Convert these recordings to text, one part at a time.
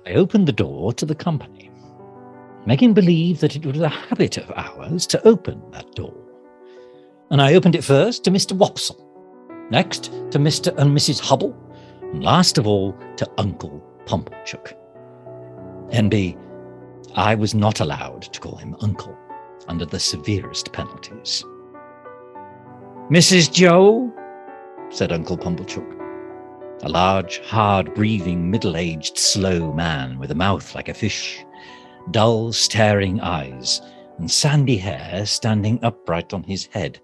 I opened the door to the company, making believe that it was a habit of ours to open that door. And I opened it first to Mr Wopsle, next to Mr and Mrs Hubble, and last of all to Uncle Pumblechook. N.B. I was not allowed to call him Uncle, under the severest penalties. "Mrs Joe," said Uncle Pumblechook, a large, hard-breathing, middle-aged, slow man with a mouth like a fish, dull, staring eyes, and sandy hair standing upright on his head,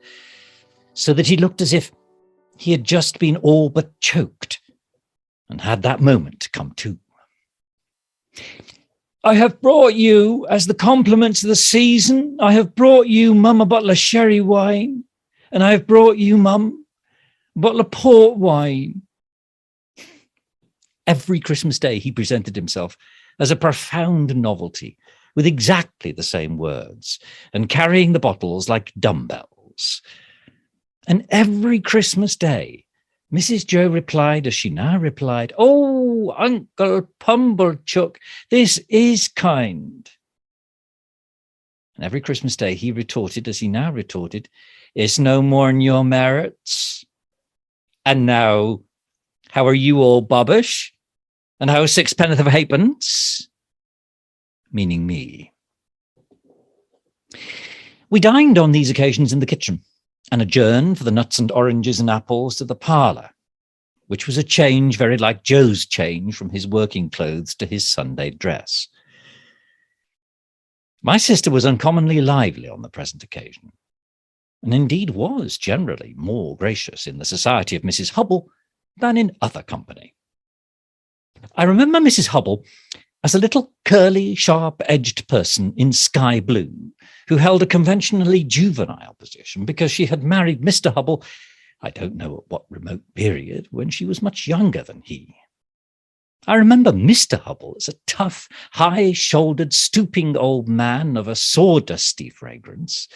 so that he looked as if he had just been all but choked, and had that moment come to. "I have brought you, as the compliments of the season, I have brought you, Mum, a bottle of sherry wine, and I have brought you, Mum, a bottle of port wine." Every Christmas Day he presented himself as a profound novelty, with exactly the same words, and carrying the bottles like dumbbells. And every Christmas Day, Mrs Joe replied, as she now replied, "Oh, Uncle Pumblechook, this is kind." And every Christmas Day he retorted, as he now retorted, "It's no more'n your merits. And now, how are you all, Bobbish? And how's sixpenn'orth of halfpence?" Meaning me. We dined on these occasions in the kitchen, and adjourned for the nuts and oranges and apples to the parlour, which was a change very like Joe's change from his working clothes to his Sunday dress. My sister was uncommonly lively on the present occasion, and indeed was generally more gracious in the society of Mrs Hubble than in other company. I remember Mrs Hubble as a little curly, sharp-edged person in sky blue, who held a conventionally juvenile position because she had married Mr Hubble, I don't know at what remote period, when she was much younger than he. I remember Mr Hubble as a tough, high-shouldered, stooping old man of a sawdusty fragrance,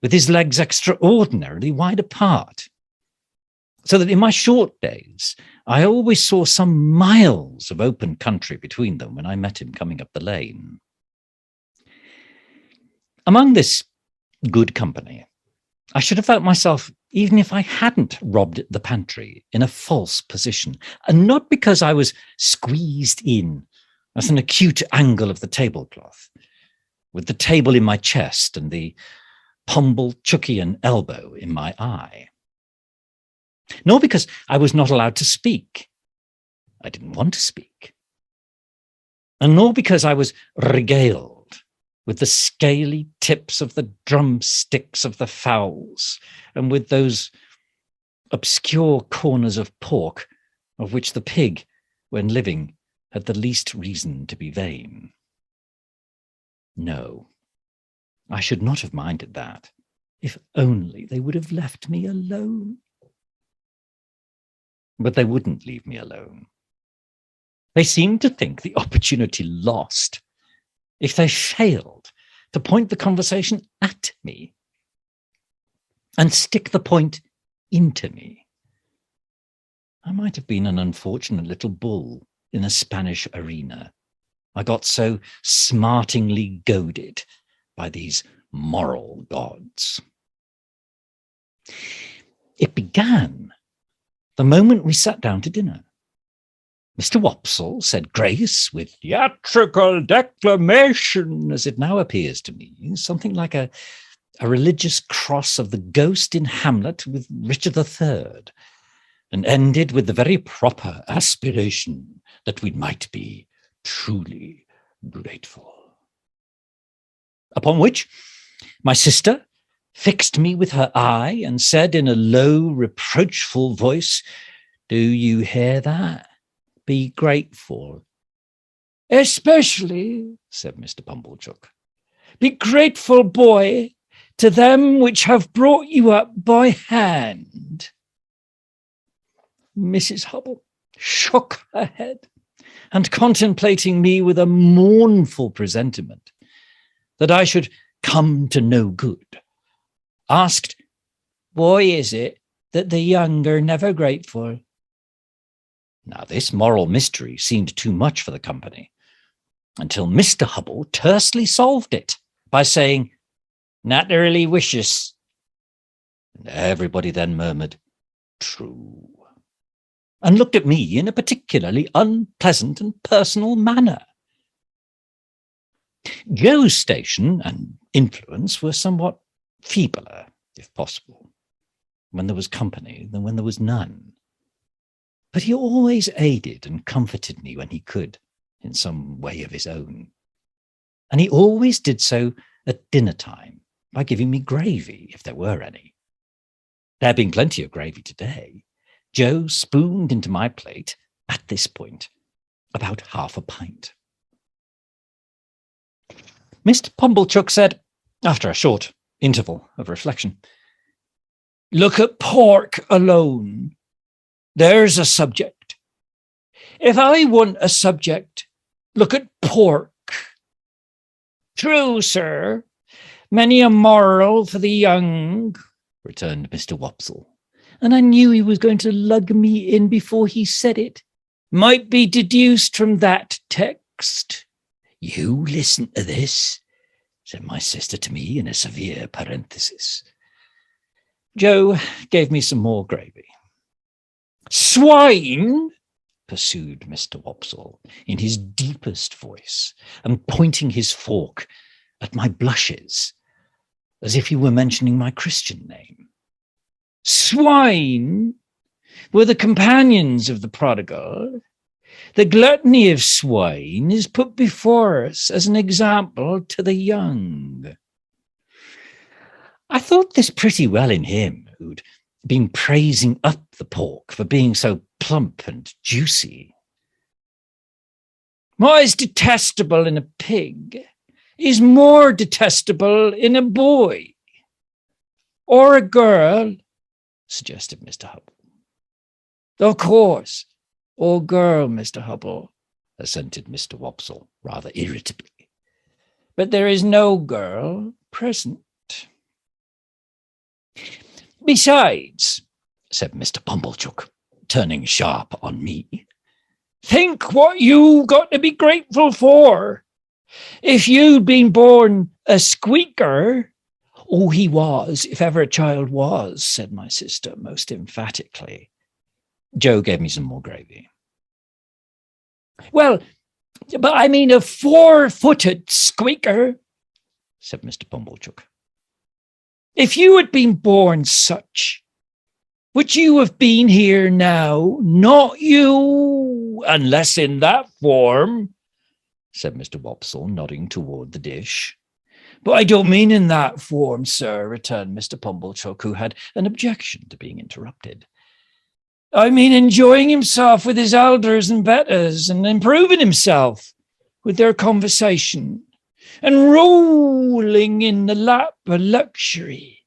with his legs extraordinarily wide apart, so that in my short days I always saw some miles of open country between them when I met him coming up the lane. Among this good company, I should have felt myself, even if I hadn't robbed the pantry, in a false position, and not because I was squeezed in at an acute angle of the tablecloth, with the table in my chest and the Pumblechuckian elbow in my eye. Nor because I was not allowed to speak. I didn't want to speak. And nor because I was regaled with the scaly tips of the drumsticks of the fowls, and with those obscure corners of pork of which the pig, when living, had the least reason to be vain. No, I should not have minded that, if only they would have left me alone. But they wouldn't leave me alone. They seemed to think the opportunity lost if they failed to point the conversation at me and stick the point into me. I might have been an unfortunate little bull in a Spanish arena. I got so smartingly goaded by these moral gods. It began the moment we sat down to dinner. Mr Wopsle said grace with theatrical declamation, as it now appears to me, something like a religious cross of the ghost in Hamlet with Richard III, and ended with the very proper aspiration that we might be truly grateful. Upon which my sister fixed me with her eye and said in a low, reproachful voice, "Do you hear that? Be grateful." "Especially," said Mr Pumblechook, "be grateful, boy, to them which have brought you up by hand." Mrs Hubble shook her head, and contemplating me with a mournful presentiment that I should come to no good, asked, "Why is it that the young are never grateful?" Now this moral mystery seemed too much for the company, until Mr. Hubble tersely solved it by saying, "Naturally wishes." And everybody then murmured, "True," and looked at me in a particularly unpleasant and personal manner. Joe's station and influence were somewhat feebler, if possible, when there was company than when there was none. But he always aided and comforted me when he could, in some way of his own. And he always did so at dinner time by giving me gravy, if there were any. There being plenty of gravy today, Joe spooned into my plate, at this point, about half a pint. Mr. Pumblechook said, after a short interval of reflection, "Look at pork alone. There's a subject. If I want a subject, look at pork." "True, sir. Many a moral for the young," returned Mr. Wopsle, and I knew he was going to lug me in before he said it. "Might be deduced from that text." "You listen to this," said my sister to me in a severe parenthesis. Joe gave me some more gravy. "Swine," pursued Mr. Wopsle in his deepest voice, and pointing his fork at my blushes, as if he were mentioning my Christian name. "Swine were the companions of the prodigal. The gluttony of swine is put before us as an example to the young." I thought this pretty well in him, who'd been praising up the pork for being so plump and juicy. "What is detestable in a pig is more detestable in a boy." "Or a girl," suggested Mr. Hubble. "Of course, or girl, Mr. Hubble," assented Mr. Wopsle, rather irritably. "But there is no girl present." "Besides," said Mr. Pumblechook, turning sharp on me, "think what you've got to be grateful for. If you'd been born a squeaker—" "Oh, he was, if ever a child was," said my sister most emphatically. Joe gave me some more gravy. "Well, but I mean a 4-footed squeaker," said Mr. Pumblechook. "If you had been born such, would you have been here now? Not you, unless in that form," said Mr. Wopsle, nodding toward the dish. "But I don't mean in that form, sir," returned Mr. Pumblechook, who had an objection to being interrupted. "I mean enjoying himself with his elders and betters, and improving himself with their conversation, and rolling in the lap of luxury.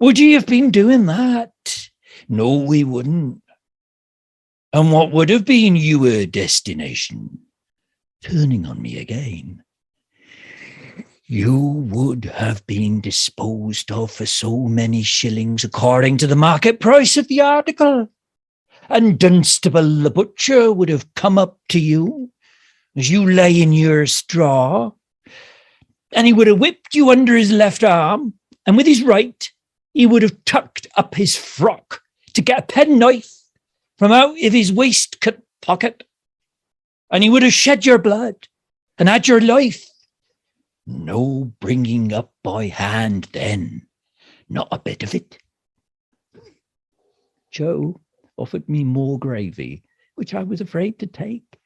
Would ye have been doing that? No, we wouldn't. And what would have been your destination?" Turning on me again. "You would have been disposed of for so many shillings according to the market price of the article. And Dunstable the butcher would have come up to you as you lay in your straw, and he would have whipped you under his left arm, and with his right he would have tucked up his frock to get a penknife from out of his waistcoat pocket, and he would have shed your blood and had your life. No bringing up by hand then, not a bit of it." Joe offered me more gravy, which I was afraid to take.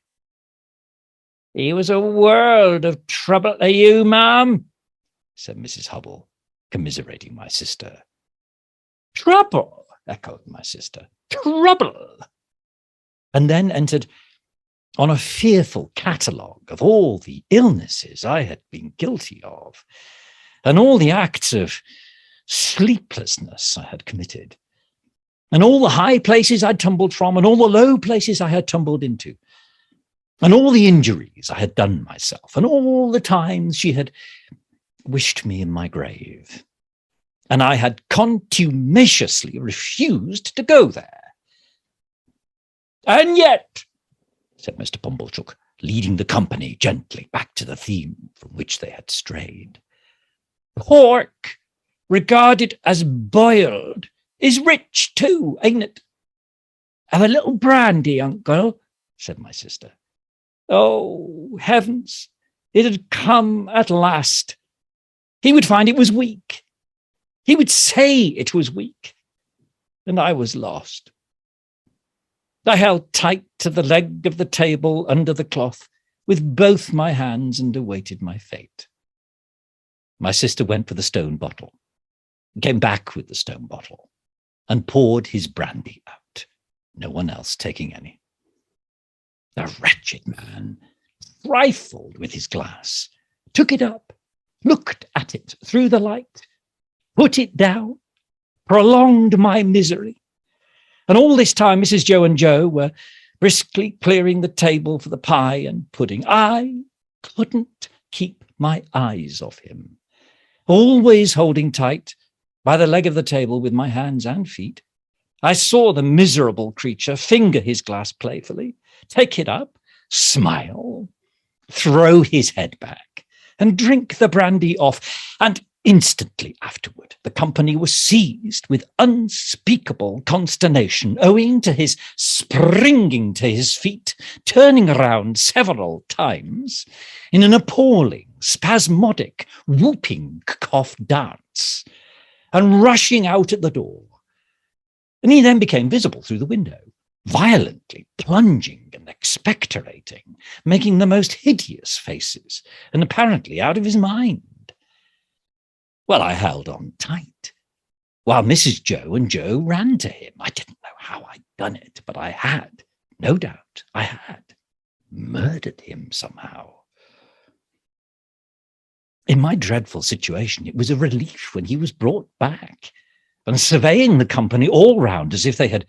"He was a world of trouble to you, ma'am," said Mrs. Hubble, commiserating my sister. "Trouble," echoed my sister. "Trouble." And then entered on a fearful catalogue of all the illnesses I had been guilty of, and all the acts of sleeplessness I had committed, and all the high places I'd tumbled from, and all the low places I had tumbled into, and all the injuries I had done myself, and all the times she had wished me in my grave, and I had contumaciously refused to go there. "And yet," said Mr. Pumblechook, leading the company gently back to the theme from which they had strayed. Pork, regarded as boiled, is rich too, ain't it? Have a little brandy, uncle, said my sister. Oh, heavens, it had come at last. He would find it was weak. He would say it was weak. And I was lost. I held tight to the leg of the table under the cloth with both my hands and awaited my fate. My sister went for the stone bottle, came back with the stone bottle, and poured his brandy out, no one else taking any. The wretched man, trifled with his glass, took it up, looked at it through the light, put it down, prolonged my misery. And all this time, Mrs. Joe and Joe were briskly clearing the table for the pie and pudding. I couldn't keep my eyes off him, always holding tight by the leg of the table with my hands and feet. I saw the miserable creature finger his glass playfully, take it up, smile, throw his head back, and drink the brandy off. And instantly afterward, the company was seized with unspeakable consternation, owing to his springing to his feet, turning around several times in an appalling, spasmodic, whooping cough dance, and rushing out at the door. And he then became visible through the window, violently plunging and expectorating, making the most hideous faces, and apparently out of his mind. Well, I held on tight, while Mrs. Joe and Joe ran to him. I didn't know how I'd done it, but I had, no doubt, I had murdered him somehow. In my dreadful situation, it was a relief when he was brought back, and surveying the company all round as if they had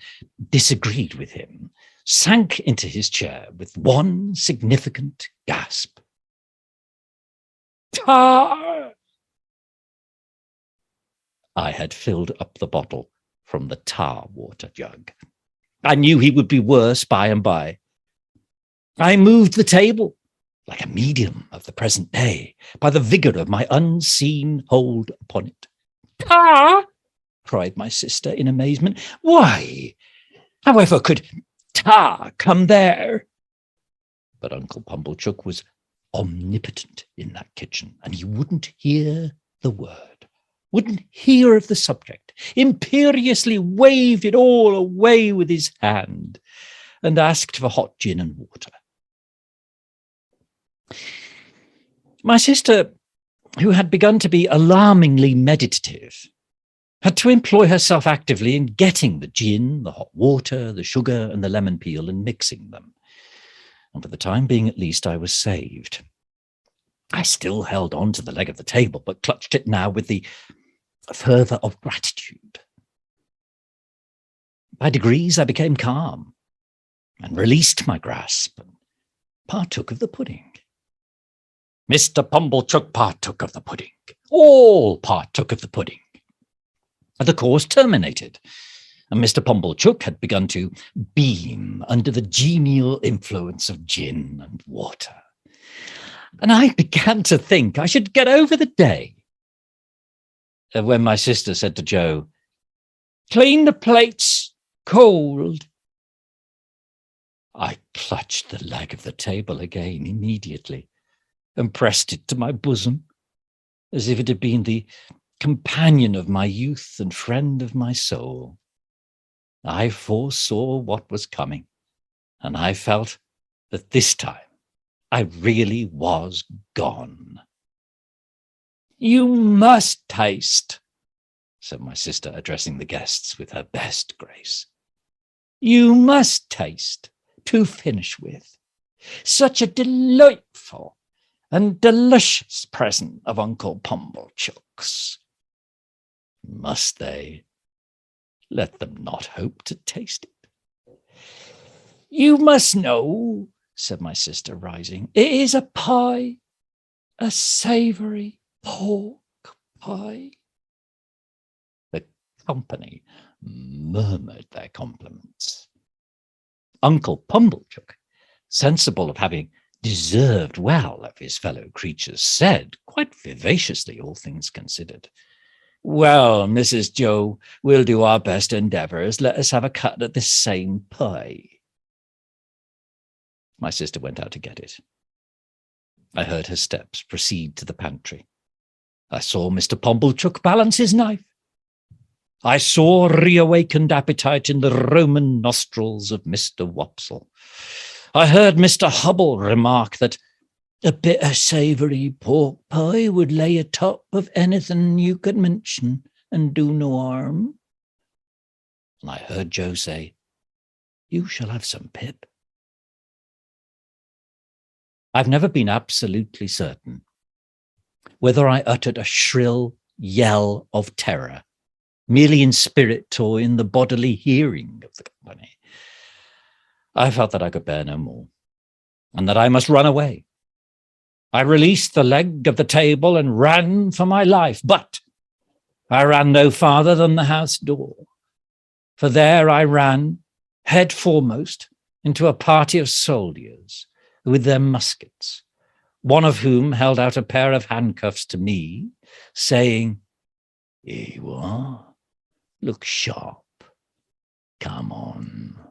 disagreed with him, sank into his chair with one significant gasp. Tar! I had filled up the bottle from the tar water jug. I knew he would be worse by and by. I moved the table, like a medium of the present day, by the vigour of my unseen hold upon it. Tar! Cried my sister in amazement. Why, however could tar come there? But Uncle Pumblechook was omnipotent in that kitchen, and he wouldn't hear the word, wouldn't hear of the subject, imperiously waved it all away with his hand, and asked for hot gin and water. My sister, who had begun to be alarmingly meditative, had to employ herself actively in getting the gin, the hot water, the sugar, and the lemon peel, and mixing them. And for the time being, at least, I was saved. I still held on to the leg of the table, but clutched it now with the fervour of gratitude. By degrees, I became calm, and released my grasp, and partook of the pudding. Mr. Pumblechook partook of the pudding. All partook of the pudding. The course terminated, and Mr. Pumblechook had begun to beam under the genial influence of gin and water. And I began to think I should get over the day. When my sister said to Joe, "Clean the plates, cold." I clutched the leg of the table again immediately and pressed it to my bosom, as if it had been the companion of my youth and friend of my soul. I foresaw what was coming, and I felt that this time I really was gone. "You must taste," said my sister, addressing the guests with her best grace. "You must taste to finish with. Such a delightful and delicious present of Uncle Pumblechook's." Must they? Let them not hope to taste it. "You must know," said my sister, rising, "it is a pie, a savoury pork pie." The company murmured their compliments. Uncle Pumblechook, sensible of having deserved well of his fellow creatures, said, quite vivaciously, all things considered, "Well, Mrs. Joe, we'll do our best endeavours. Let us have a cut at this same pie." My sister went out to get it. I heard her steps proceed to the pantry. I saw Mr. Pumblechook balance his knife. I saw reawakened appetite in the Roman nostrils of Mr. Wopsle. I heard Mr. Hubble remark that a bit of savoury pork pie would lay atop of anything you could mention and do no harm. And I heard Joe say, "You shall have some, Pip." I've never been absolutely certain whether I uttered a shrill yell of terror, merely in spirit or in the bodily hearing of the company. I felt that I could bear no more, and that I must run away. I released the leg of the table and ran for my life, but I ran no farther than the house door, for there I ran, head foremost, into a party of soldiers with their muskets, one of whom held out a pair of handcuffs to me, saying, "Here you are. Look sharp. Come on."